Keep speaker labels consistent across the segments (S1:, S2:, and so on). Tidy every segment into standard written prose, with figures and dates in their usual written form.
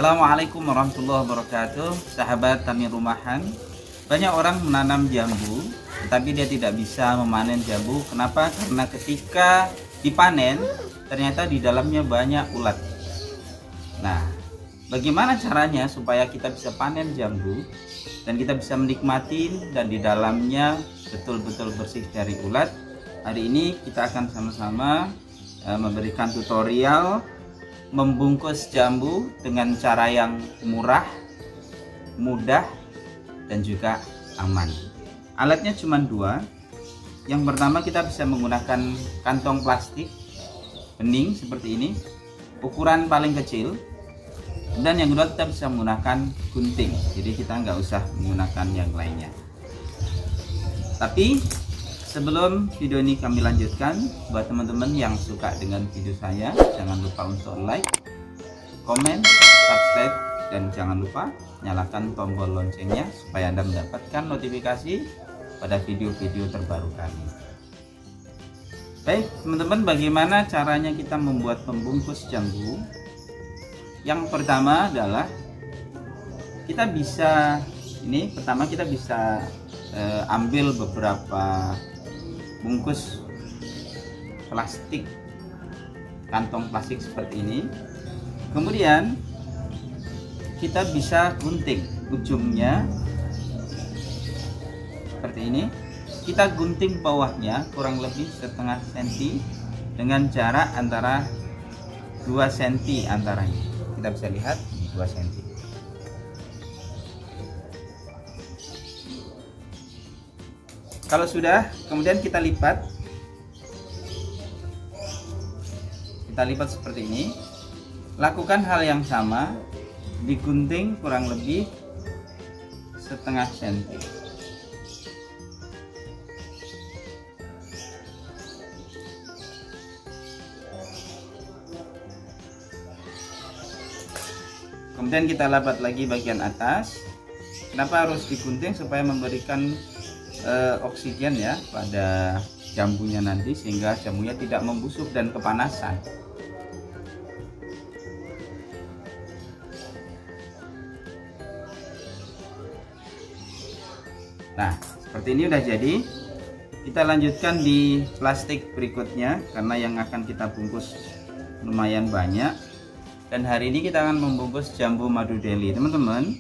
S1: Assalamualaikum warahmatullahi wabarakatuh. Sahabat tani rumahan, banyak orang menanam jambu tetapi dia tidak bisa memanen jambu. Kenapa? Karena ketika dipanen ternyata di dalamnya banyak ulat. Nah, bagaimana caranya supaya kita bisa panen jambu dan kita bisa menikmati dan di dalamnya betul-betul bersih dari ulat? Hari ini kita akan sama-sama memberikan tutorial membungkus jambu dengan cara yang murah, mudah, dan juga aman. Alatnya cuma dua. Yang pertama, kita bisa menggunakan kantong plastik bening seperti ini, ukuran paling kecil. Dan yang kedua, kita bisa menggunakan gunting. Jadi kita nggak usah menggunakan yang lainnya. Tapi sebelum video ini kami lanjutkan, buat teman-teman yang suka dengan video saya, jangan lupa untuk like, komen, subscribe, dan jangan lupa nyalakan tombol loncengnya supaya Anda mendapatkan notifikasi pada video-video terbaru kami. Baik teman-teman, bagaimana caranya kita membuat pembungkus jambu? Yang pertama adalah kita bisa ambil beberapa bungkus plastik, kantong plastik seperti ini. Kemudian kita bisa gunting ujungnya seperti ini. Kita gunting bawahnya kurang lebih setengah senti dengan jarak antara 2 cm antaranya. Kita bisa lihat 2 cm. Kalau sudah, kemudian kita lipat seperti ini. Lakukan hal yang sama, digunting kurang lebih setengah senti. Kemudian kita lipat lagi bagian atas. Kenapa harus digunting? Supaya memberikan oksigen ya pada jambunya nanti, sehingga jambunya tidak membusuk dan kepanasan. Nah, seperti ini udah jadi. Kita lanjutkan di plastik berikutnya karena yang akan kita bungkus lumayan banyak. Dan hari ini kita akan membungkus jambu madu Delhi, teman-teman.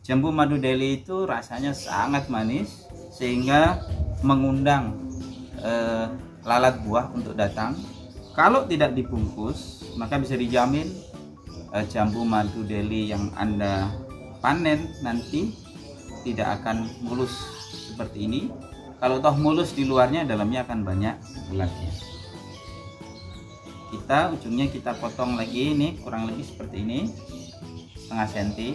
S1: Jambu madu Delhi itu rasanya sangat manis sehingga mengundang lalat buah untuk datang. Kalau tidak dibungkus, maka bisa dijamin jambu madu Delhi yang Anda panen nanti tidak akan mulus seperti ini. Kalau toh mulus di luarnya, dalamnya akan banyak ulatnya. Ujungnya kita potong lagi, ini kurang lebih seperti ini, setengah senti.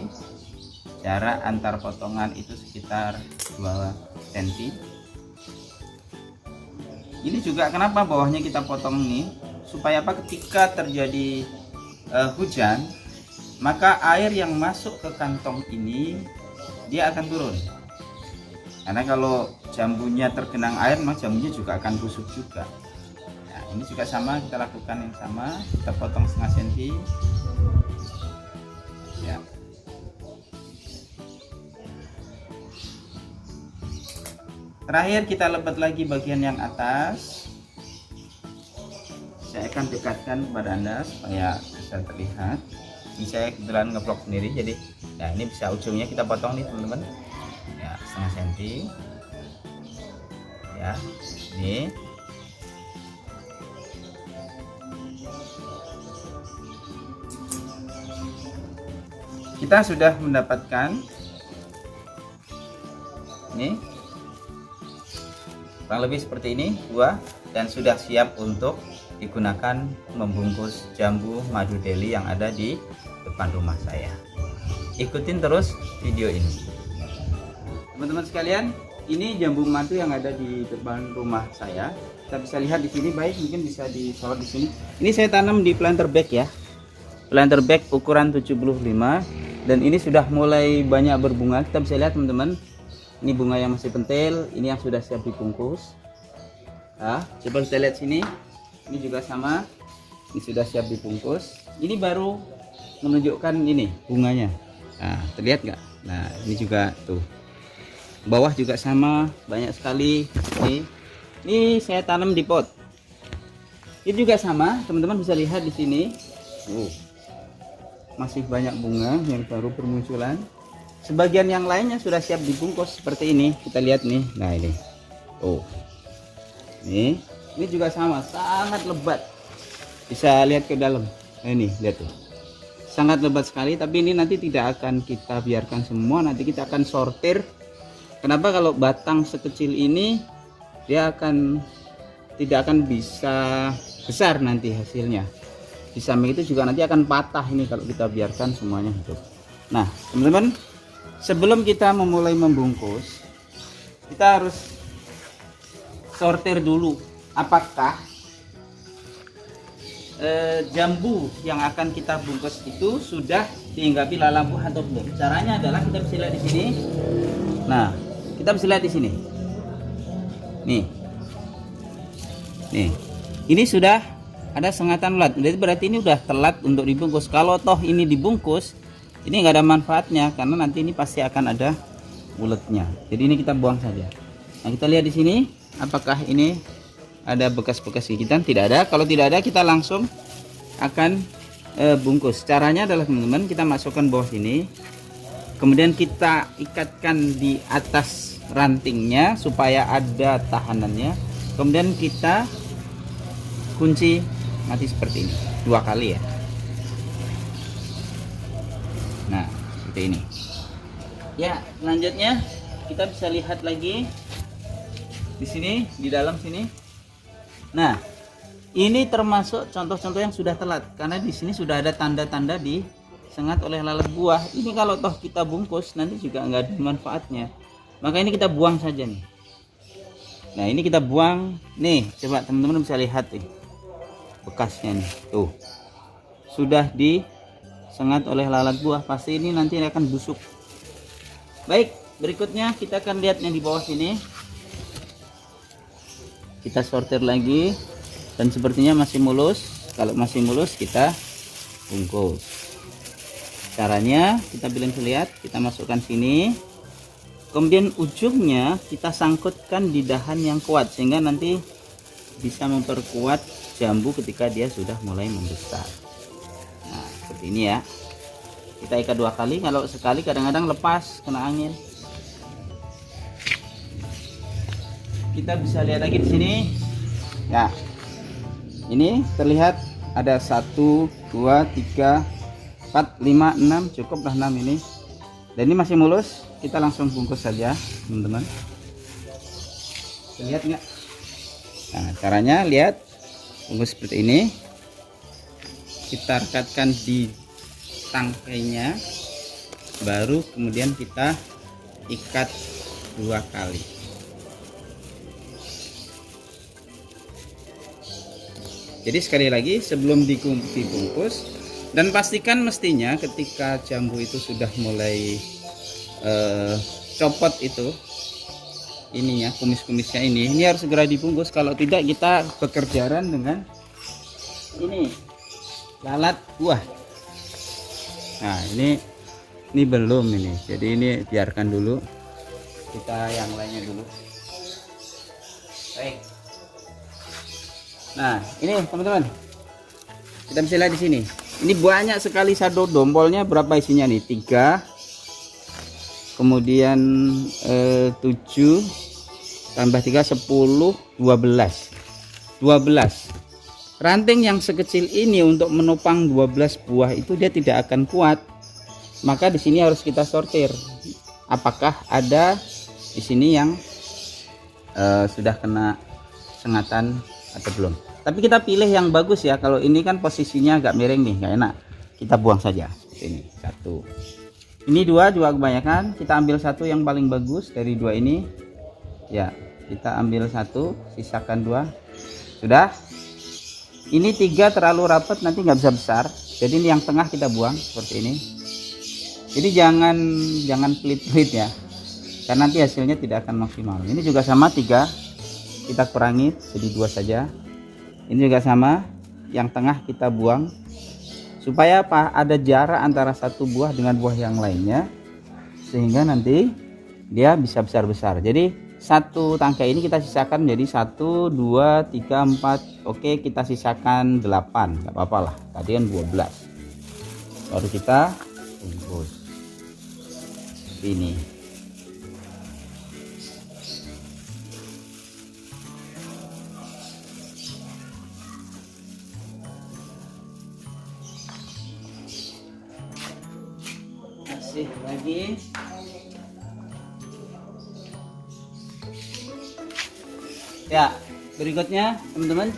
S1: Jarak antar potongan itu sekitar 2 cm. Ini juga kenapa bawahnya kita potong ini, supaya apa? Ketika terjadi hujan, maka air yang masuk ke kantong ini dia akan turun. Karena kalau jambunya tergenang air, maka jambunya juga akan busuk juga. Nah, ini juga sama, kita lakukan yang sama, kita potong setengah senti. Ya. Terakhir kita lebat lagi bagian yang atas. Saya akan dekatkan kepada Anda supaya bisa terlihat. Ini saya kebetulan ngevlog sendiri, jadi ya ini bisa ujungnya kita potong nih teman-teman. Ya, setengah senti. Ya, ini. Kita sudah mendapatkan ini kurang lebih seperti ini, 2, dan sudah siap untuk digunakan membungkus jambu madu Delhi yang ada di depan rumah saya. Ikutin terus video ini. Teman-teman sekalian, ini jambu madu yang ada di depan rumah saya. Kita bisa lihat di sini, baik mungkin bisa disorot di sini. Ini saya tanam di planter bag ya. Planter bag ukuran 75, dan ini sudah mulai banyak berbunga. Kita bisa lihat teman-teman. Ini bunga yang masih pentil, ini yang sudah siap dibungkus. Nah, coba kita lihat sini. Ini juga sama. Ini sudah siap dibungkus. Ini baru menunjukkan ini bunganya. Nah, terlihat nggak? Nah, ini juga tuh. Bawah juga sama, banyak sekali. Ini saya tanam di pot. Ini juga sama, teman-teman bisa lihat di sini. Masih banyak bunga yang baru bermunculan. Sebagian yang lainnya sudah siap dibungkus seperti ini. Kita lihat nih. Nah, ini. Ini juga sama, sangat lebat. Bisa lihat ke dalam. Nah, ini, lihat tuh. Sangat lebat sekali, tapi ini nanti tidak akan kita biarkan semua, nanti kita akan sortir. Kenapa? Kalau batang sekecil ini dia tidak akan bisa besar nanti hasilnya. Di samping itu juga nanti akan patah ini kalau kita biarkan semuanya hidup. Nah, teman-teman, sebelum kita memulai membungkus, kita harus sortir dulu apakah jambu yang akan kita bungkus itu sudah dihinggapi lalang buah atau belum. Caranya adalah kita bisa lihat di sini. Nah, kita bisa lihat di sini. Nih, ini sudah ada sengatan ulat. Berarti ini udah telat untuk dibungkus. Kalau toh ini dibungkus, ini nggak ada manfaatnya karena nanti ini pasti akan ada uletnya. Jadi ini kita buang saja. Nah, kita lihat di sini, apakah ini ada bekas-bekas gigitan? Tidak ada. Kalau tidak ada, kita langsung akan bungkus. Caranya adalah, teman-teman, kita masukkan bawah sini, kemudian kita ikatkan di atas rantingnya supaya ada tahanannya, kemudian kita kunci mati seperti ini 2 kali ya. Nah, seperti ini ya. Selanjutnya kita bisa lihat lagi di sini, di dalam sini. Nah, ini termasuk contoh-contoh yang sudah telat karena di sini sudah ada tanda-tanda disengat oleh lalat buah. Ini kalau toh kita bungkus nanti juga nggak ada manfaatnya, maka ini kita buang saja nih. Nah, ini kita buang nih. Coba teman-teman bisa lihat nih bekasnya nih, tuh sudah disengat oleh lalat buah, pasti ini nanti akan busuk. Baik, berikutnya kita akan lihat yang di bawah sini. Kita sortir lagi dan sepertinya masih mulus. Kalau masih mulus kita bungkus. Caranya kita bilang lihat, kita masukkan sini, kemudian ujungnya kita sangkutkan di dahan yang kuat sehingga nanti bisa memperkuat jambu ketika dia sudah mulai membesar. Nah, seperti ini ya. Kita ikat 2 kali, kalau sekali kadang-kadang lepas kena angin. Kita bisa lihat lagi di sini. Ya, ini terlihat ada 1, 2, 3, 4, 5, 6, cukuplah 6 ini. Dan ini masih mulus. Kita langsung bungkus saja, teman-teman. Lihat nggak? Nah, caranya lihat, bungkus seperti ini. Kita rekatkan di tangkainya, baru kemudian kita ikat 2 kali. Jadi sekali lagi, sebelum dibungkus, dan pastikan mestinya ketika jambu itu sudah mulai copot itu ininya, kumis-kumisnya ini harus segera dibungkus. Kalau tidak, kita bekerjaan dengan ini lalat buah. Nah, ini belum ini, jadi ini biarkan dulu, kita yang lainnya dulu. Baik. Nah, ini teman-teman, kita bisa lihat di sini. Ini banyak sekali sado dombolnya. Berapa isinya nih? 3, kemudian 7 tambah 3, 10, 12. 12 ranting yang sekecil ini untuk menopang 12 buah itu dia tidak akan kuat. Maka di sini harus kita sortir. Apakah ada di sini yang sudah kena sengatan atau belum. Tapi kita pilih yang bagus ya. Kalau ini kan posisinya agak miring nih, nggak enak. Kita buang saja. Ini 1. Ini 2 juga kebanyakan. Kita ambil 1 yang paling bagus dari 2 ini. Ya, kita ambil 1, sisakan 2. Sudah. Ini 3 terlalu rapat, nanti nggak bisa besar. Jadi ini yang tengah kita buang seperti ini. Jadi jangan pelit-pelit ya, karena nanti hasilnya tidak akan maksimal. Ini juga sama, 3 kita kurangi jadi 2 saja. Ini juga sama, yang tengah kita buang supaya apa, ada jarak antara satu buah dengan buah yang lainnya, sehingga nanti dia bisa besar-besar. Jadi satu tangkai ini kita sisakan jadi 1 2 3 4. Oke, kita sisakan 8, nggak apa-apa lah, tadi kan 12. Baru kita bungkus ini. Kasih lagi. Ya, berikutnya teman-teman,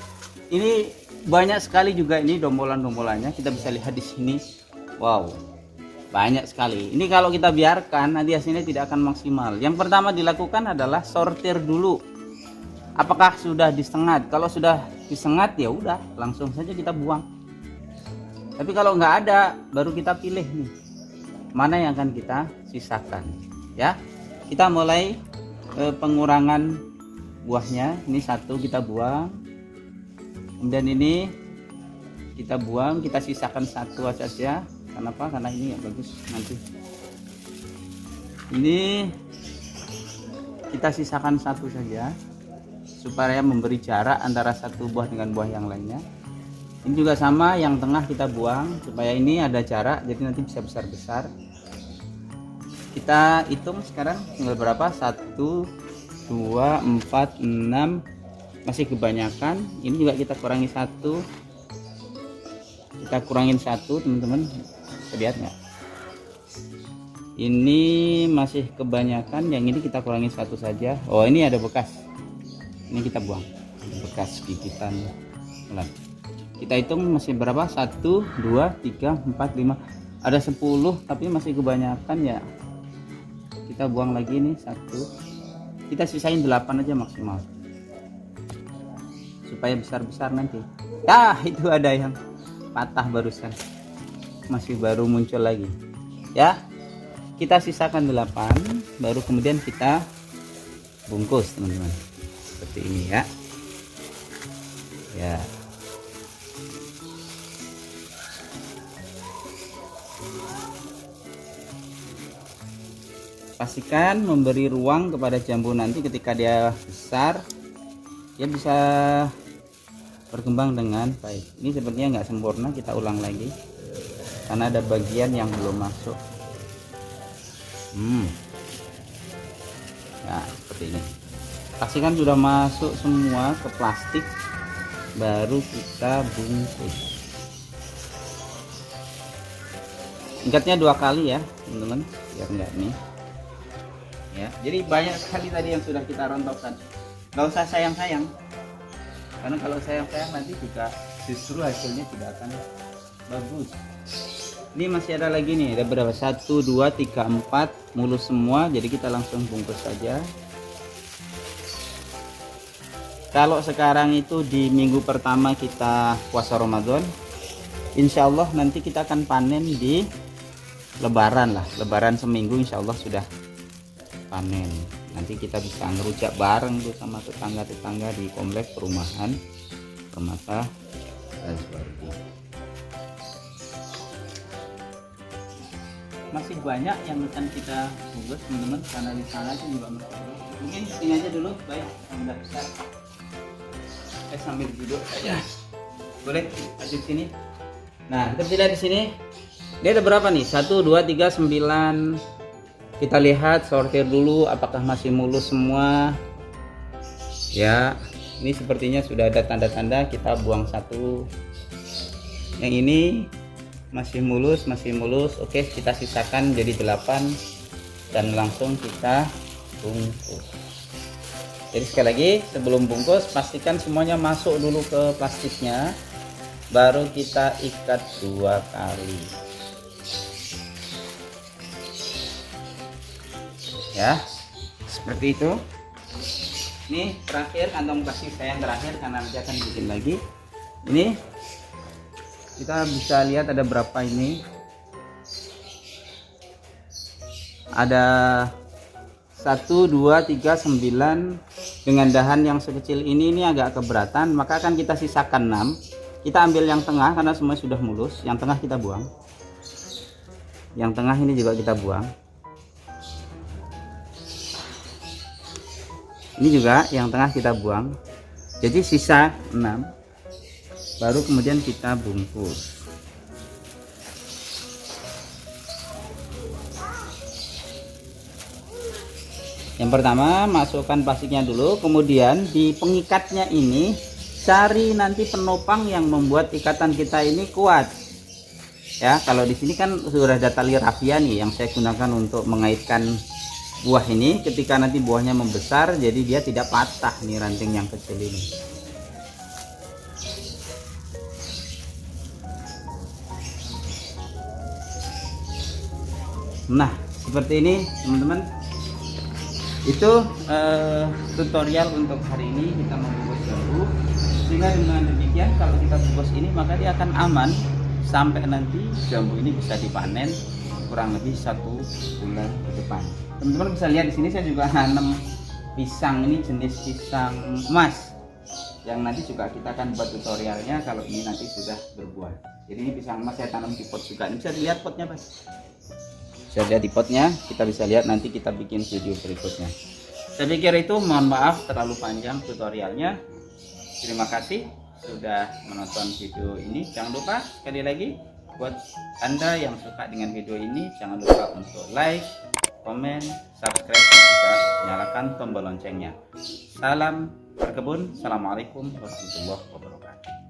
S1: ini banyak sekali juga ini dombolan-dombolannya, kita bisa lihat di sini. Wow, banyak sekali. Ini kalau kita biarkan nanti hasilnya tidak akan maksimal. Yang pertama dilakukan adalah sortir dulu. Apakah sudah disengat? Kalau sudah disengat ya udah, langsung saja kita buang. Tapi kalau nggak ada, baru kita pilih nih mana yang akan kita sisakan. Ya, kita mulai pengurangan buahnya. Ini 1 kita buang, kemudian ini kita buang, kita sisakan 1 saja. Kenapa? Karena ini ya bagus nanti. Ini kita sisakan 1 saja supaya memberi jarak antara satu buah dengan buah yang lainnya. Ini juga sama, yang tengah kita buang supaya ini ada jarak, jadi nanti bisa besar-besar. Kita hitung sekarang tinggal berapa? 1 2 4 6, masih kebanyakan. Ini juga kita kurangi 1, kita kurangin 1 teman-teman, lihat nggak? Ini masih kebanyakan, yang ini kita kurangin 1 saja. Oh, ini ada bekas, ini kita buang, bekas gigitan ulat. Kita hitung masih berapa? 1 2 3 4 5, ada 10 tapi masih kebanyakan ya, kita buang lagi nih 1. Kita sisain 8 aja maksimal supaya besar-besar nanti. Ya, itu ada yang patah barusan, masih baru muncul lagi. Ya, kita sisakan 8, baru kemudian kita bungkus teman-teman, seperti ini ya. Ya, pastikan memberi ruang kepada jambu nanti ketika dia besar, dia bisa berkembang dengan baik. Ini sepertinya nggak sempurna, kita ulang lagi karena ada bagian yang belum masuk. Nah, seperti ini. Pastikan sudah masuk semua ke plastik, baru kita bungkus. Ikatnya 2 kali ya teman-teman, biar enggak nih ya. Jadi banyak sekali tadi yang sudah kita rontokkan. Gak usah sayang-sayang, karena kalau sayang-sayang nanti juga justru hasilnya tidak akan bagus. Ini masih ada lagi nih, ada berapa? 1 2 3 4, mulus semua, jadi kita langsung bungkus saja. Kalau sekarang itu di minggu pertama kita puasa Ramadan, insya Allah nanti kita akan panen di Lebaran lah, Lebaran seminggu insya Allah sudah panen. Nanti kita bisa ngerujak bareng tuh sama tetangga-tetangga di komplek perumahan Permata dan Suwardi. Masih banyak yang akan kita bungkus teman-teman, karena di sana sih juga masih. Mungkin sini aja dulu, baik, sambil besar. Sambil duduk aja. Boleh lanjut sini. Nah, kita lihat di sini. Dia ada berapa nih? 1 2 3 9. Kita lihat, sortir dulu apakah masih mulus semua. Ya, ini sepertinya sudah ada tanda-tanda, kita buang 1. Yang ini masih mulus. Oke, kita sisakan jadi 8 dan langsung kita bungkus. Jadi sekali lagi, sebelum bungkus pastikan semuanya masuk dulu ke plastiknya, baru kita ikat 2 kali. Ya, seperti itu. Ini terakhir, kantong plastik saya yang terakhir karena nanti akan bikin lagi. Ini kita bisa lihat ada berapa ini. Ada 1 2 3 9 dengan dahan yang sekecil ini agak keberatan, maka akan kita sisakan 6. kita ambil yang tengah karena semua sudah mulus. Yang tengah kita buang. Yang tengah ini juga kita buang. Ini juga yang tengah kita buang. Jadi sisa 6. Baru kemudian kita bungkus. Yang pertama masukkan plastiknya dulu, kemudian di pengikatnya ini cari nanti penopang yang membuat ikatan kita ini kuat. Ya, kalau di sini kan sudah ada tali rafia nih yang saya gunakan untuk mengaitkan buah ini. Ketika nanti buahnya membesar, jadi dia tidak patah nih ranting yang kecil ini. Nah, seperti ini teman-teman. Itu tutorial untuk hari ini kita membungkus jambu. Sehingga dengan demikian kalau kita bungkus ini maka dia akan aman sampai nanti jambu ini bisa dipanen kurang lebih 1 bulan ke depan. Teman-teman bisa lihat di sini saya juga nanam pisang, ini jenis pisang emas yang nanti juga kita akan buat tutorialnya kalau ini nanti sudah berbuah. Jadi ini pisang emas saya tanam di pot juga. Ini bisa dilihat potnya, Mas. Bisa lihat di potnya, kita bisa lihat nanti kita bikin video berikutnya. Saya pikir itu, mohon maaf terlalu panjang tutorialnya. Terima kasih sudah menonton video ini. Jangan lupa sekali lagi buat Anda yang suka dengan video ini, jangan lupa untuk like, komen, subscribe, dan juga nyalakan tombol loncengnya. Salam berkebun. Assalamualaikum warahmatullahi wabarakatuh.